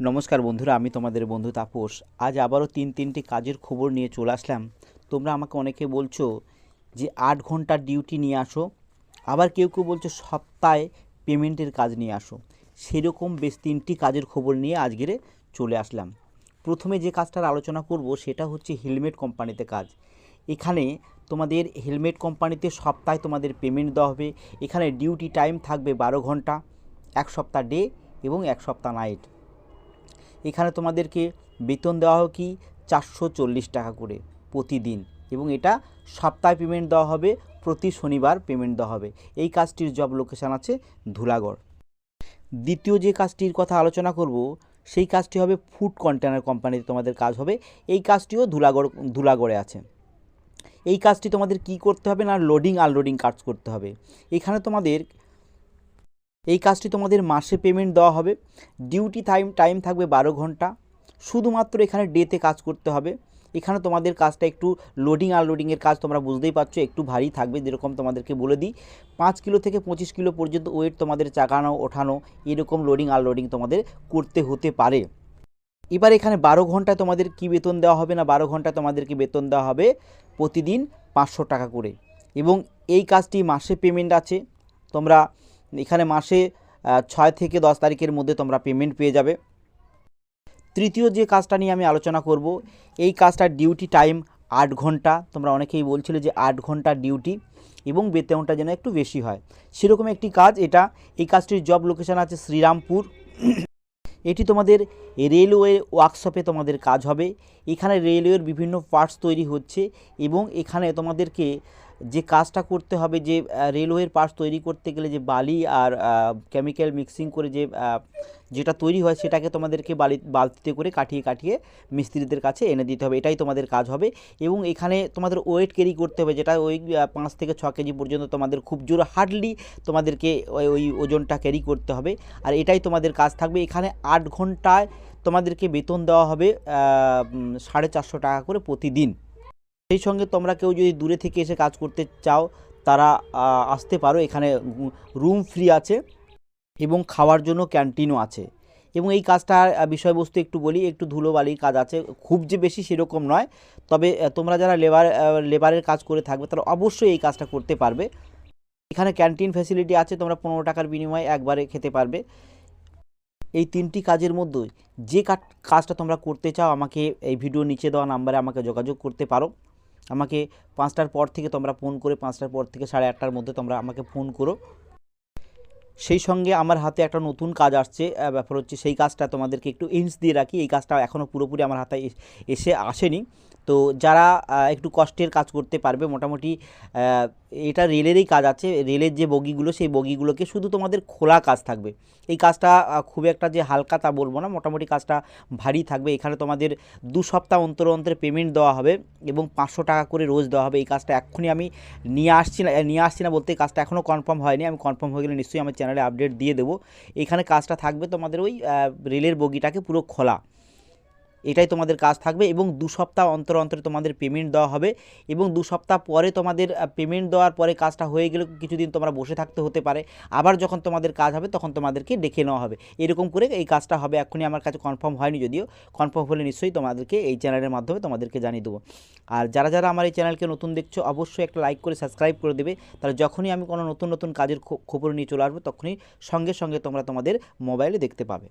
নমস্কার বন্ধুরা, আমি তোমাদের বন্ধু তাপস। আজ আবারও তিনটি কাজের খবর নিয়ে চলে আসলাম। তোমরা আমাকে অনেকে বলছো যে 8 ঘন্টার ডিউটি নিয়ে আসো, আবার কেউ বলছো সপ্তাহে পেমেন্টের কাজ নিয়ে আসো। সেরকম বেশ 3টি কাজের খবর নিয়ে আজকের চলে আসলাম। প্রথমে যে কাজটার আলোচনা করব সেটা হচ্ছে হেলমেট কোম্পানিতে কাজ। এখানে তোমাদের হেলমেট কোম্পানিতে সপ্তাহে তোমাদের পেমেন্ট দেওয়া হবে। এখানে ডিউটি টাইম থাকবে 12 ঘন্টা, 1 সপ্তাহ ডে এবং 1 সপ্তাহ নাইট। এখানে তোমাদেরকে বেতন দেওয়া হবে কি 440 টাকা করে প্রতিদিন, এবং এটা সপ্তাহে পেমেন্ট দেওয়া হবে, প্রতি শনিবার পেমেন্ট দেওয়া হবে। এই কাজটির জব লোকেশান আছে ধুলাগড়। দ্বিতীয় যে কাজটির কথা আলোচনা করব সেই কাজটি হবে ফুড কন্টেনার কোম্পানিতে তোমাদের কাজ হবে। এই কাজটিও ধুলাগড়ে আছে। এই কাজটি তোমাদের কি করতে হবে না, লোডিং আনলোডিং কাজ করতে হবে। এখানে তোমাদের এই কাজটি তোমাদের মাসে পেমেন্ট দেওয়া হবে। ডিউটি টাইম থাকবে 12 ঘন্টা। শুধুমাত্র এখানে ডেতে কাজ করতে হবে। এখানে তোমাদের কাজটা একটু লোডিং আনলোডিংয়ের কাজ, তোমরা বুঝতেই পারছো, একটু ভারী থাকবে। যেরকম তোমাদেরকে বলে দিই, 5 কিলো থেকে 25 কিলো পর্যন্ত ওয়েট তোমাদের চাকানো ওঠানো, এরকম লোডিং আনলোডিং তোমাদের করতে হতে পারে। এবার এখানে 12 ঘন্টায় তোমাদের কি বেতন দেওয়া হবে না, 12 ঘন্টায় তোমাদেরকে বেতন দেওয়া হবে প্রতিদিন 500 টাকা করে, এবং এই কাজটি মাসে পেমেন্ট আছে। তোমরা এখানে মাসে 6 থেকে 10 তারিখের মধ্যে তোমরা পেমেন্ট পেয়ে যাবে। তৃতীয় যে কাজটা নিয়ে আমি আলোচনা করব, এই কাজটার ডিউটি টাইম 8 ঘন্টা। তোমরা অনেকেই বলছিলে যে 8 ঘন্টা ডিউটি এবং বেতনটা যেন একটু বেশি হয়, সেরকম একটি কাজ এটা। এই কাজটির জব লোকেশান আছে শ্রীরামপুর। এটি তোমাদের রেলওয়ে ওয়ার্কশপে তোমাদের কাজ হবে। এখানে রেলওয়ের বিভিন্ন পার্টস তৈরি হচ্ছে, এবং এখানে তোমাদেরকে যে কাজটা করতে হবে, যে রেলওয়ের পার্টস তৈরি করতে গেলে যে বালি আর কেমিক্যাল মিক্সিং করে যেটা তৈরি হয়, সেটাকে তোমাদেরকে বালতিতে করে কাঠিয়ে মিস্ত্রিদের কাছে এনে দিতে হবে। এটাই তোমাদের কাজ হবে। এবং এখানে তোমাদের ওয়েট ক্যারি করতে হবে, যেটা ওই 5 থেকে 6 কেজি পর্যন্ত তোমাদের খুব জোর হার্ডলি তোমাদেরকে ওই ওজনটা ক্যারি করতে হবে। আর এটাই তোমাদের কাজ থাকবে। এখানে 8 ঘন্টায় তোমাদেরকে বেতন দেওয়া হবে 450 টাকা করে প্রতিদিন। সেই সঙ্গে তোমরা কেউ যদি দূরে থেকে এসে কাজ করতে চাও, তারা আসতে পারো। এখানে রুম ফ্রি আছে এবং খাওয়ার জন্য ক্যান্টিনও আছে। এবং এই কাজটার বিষয়বস্তু একটু বলি, একটু ধুলোবালির কাজ আছে, খুব যে বেশি সেরকম নয়। তবে তোমরা যারা লেবারের কাজ করে থাকবে তারা অবশ্যই এই কাজটা করতে পারবে। এখানে ক্যান্টিন ফ্যাসিলিটি আছে, তোমরা 15 টাকার বিনিময়ে একবারে খেতে পারবে। এই 3টি কাজের মধ্যে যে কাজটা তোমরা করতে চাও, আমাকে এই ভিডিও নিচে দেওয়া নাম্বারে আমাকে যোগাযোগ করতে পারো। আমাকে 5টার পর থেকে তোমরা ফোন করে, 5টার পর থেকে 8:30টার মধ্যে তোমরা আমাকে ফোন করো। সেই সঙ্গে আমার হাতে একটা নতুন কাজ আসছে। ব্যাপার হচ্ছে, সেই কাজটা তোমাদেরকে একটু ইন্স দিয়ে রাখি। এই কাজটা এখনও পুরোপুরি আমার হাতে এসে আসেনি। তো যারা একটু কষ্টের কাজ করতে পারবে, মোটামুটি এটা রেলেরই কাজ আছে। রেলের যে বগিগুলো, সেই বগিগুলোকে শুধু তোমাদের খোলা কাজ থাকবে। এই কাজটা খুব একটা যে হালকা তা বলবো না, মোটামুটি কাজটা ভারী থাকবে। এখানে তোমাদের 2 সপ্তাহ অন্তর পেমেন্ট দেওয়া হবে এবং 500 টাকা করে রোজ দেওয়া হবে। এই কাজটা এক্ষুনি আমি নিয়ে আসছি না বলতে, কাজটা এখনও কনফার্ম হয়নি। আমি কনফার্ম হয়ে গেলে নিশ্চয়ই আমার চ্যানেলে আপডেট দিয়ে দেবো। এখানে কাজটা থাকবে তোমাদের ওই রেলের বগিটাকে পুরো খোলা, এটাই তোমাদের কাজ থাকবে। এবং 2 সপ্তাহ অন্তর তোমাদের পেমেন্ট দেওয়া হবে, এবং 2 সপ্তাহ পরে তোমাদের পেমেন্ট দেওয়ার পরে কাজটা হয়ে গেলে কিছুদিন তোমরা বসে থাকতে হতে পারে। আবার যখন তোমাদের কাজ হবে তখন তোমাদেরকে ডেকে নেওয়া হবে। এরকম করে এই কাজটা হবে। এখনই আমার কাছে কনফার্ম হয়নি, যদিও কনফার্ম হলে নিশ্চয়ই তোমাদেরকে এই চ্যানেলের মাধ্যমে তোমাদেরকে জানিয়ে দেবো। আর যারা আমার এই চ্যানেলকে নতুন দেখছো, অবশ্যই একটা লাইক করে সাবস্ক্রাইব করে দেবে। তাহলে যখনই আমি কোনো নতুন কাজের খবর নিয়ে চলে আসবো, তখনই সঙ্গে সঙ্গে তোমরা তোমাদের মোবাইলে দেখতে পাবে।